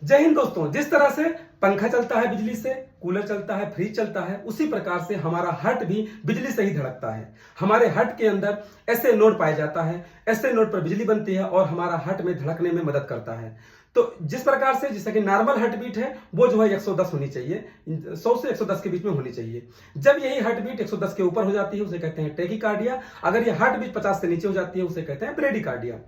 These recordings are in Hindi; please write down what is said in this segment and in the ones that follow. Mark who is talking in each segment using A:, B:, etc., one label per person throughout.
A: जय हिंद दोस्तों। जिस तरह से पंखा चलता है बिजली से, कूलर चलता है, फ्रिज चलता है, उसी प्रकार से हमारा हार्ट भी बिजली से ही धड़कता है। हमारे हार्ट के अंदर ऐसे नोड पाया जाता है, ऐसे नोड पर बिजली बनती है और हमारा हार्ट में धड़कने में मदद करता है। तो जिस प्रकार से जैसा कि नॉर्मल हार्ट बीट है वो जो है 110 होनी चाहिए, 100 से 110 के बीच में होनी चाहिए। जब यही हार्ट बीट 110 के ऊपर हो जाती है उसे कहते हैं टैकीकार्डिया। अगर ये हार्ट बीट 50 से नीचे हो जाती है उसे कहते हैं ब्रेडिकार्डिया।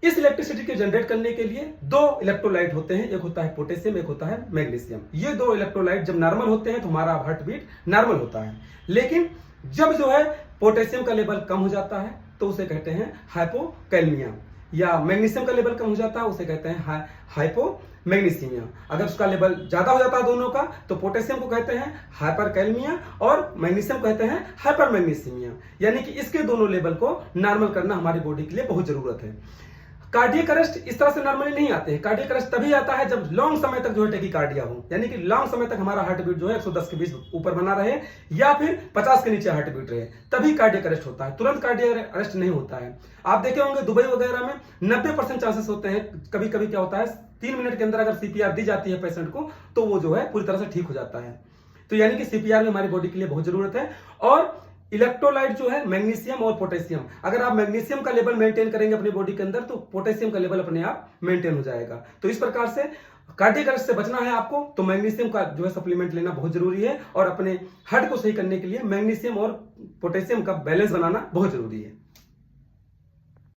A: इस इलेक्ट्रिसिटी के जनरेट करने के लिए दो इलेक्ट्रोलाइट होते हैं, एक होता है पोटेशियम, एक होता है मैग्नीशियम। ये दो इलेक्ट्रोलाइट जब नॉर्मल होते हैं तो हमारा हार्ट बीट नॉर्मल होता है। लेकिन जब जो है पोटेशियम का लेवल कम हो जाता है तो उसे कहते हैं हाइपोकैलमिया, या मैग्नीशियम का लेवल कम हो जाता है उसे कहते हैं हाइपोमैग्नीसीमिया। अगर उसका लेवल ज्यादा हो जाता है दोनों का तो पोटेशियम को कहते हैं हाइपरकैलमिया और मैग्नीशियम को कहते हैं हाइपरमैग्नीसीमिया। यानी कि इसके दोनों लेवल को नॉर्मल करना हमारी बॉडी के लिए बहुत जरूरत है। कार्डियक अरेस्ट इस तरह से नॉर्मली नहीं आते हैं। कार्डियक अरेस्ट तभी आता है जब लॉन्ग समय तक जो है टैकीकार्डिया हो, यानी कि लॉन्ग समय तक हमारा हार्ट बीट जो है 110 के बीच ऊपर बना रहे या फिर 50 के नीचे हार्ट बीट रहे, तभी कार्डियक अरेस्ट होता है। तुरंत कार्डियक अरेस्ट नहीं होता है। आप देखे होंगे दुबई वगैरह में 90% चांसेस होते हैं। कभी कभी क्या होता है 3 मिनट के अंदर अगर सीपीआर दी जाती है पेशेंट को तो वो जो है पूरी तरह से ठीक हो जाता है। तो यानी कि सीपीआर में हमारी बॉडी के लिए बहुत जरूरत है। और इलेक्ट्रोलाइट जो है मैग्नीशियम और पोटेशियम, अगर आप मैग्नीशियम का लेवल मेंटेन करेंगे अपनी बॉडी के अंदर तो पोटेशियम का लेवल अपने आप मेंटेन हो जाएगा। तो इस प्रकार से कार्डियक अरेस्ट से बचना है आपको तो मैग्नीशियम का जो है सप्लीमेंट लेना बहुत जरूरी है, और अपने हार्ट को सही करने के लिए मैग्नीशियम और पोटेशियम का बैलेंस बनाना बहुत जरूरी है।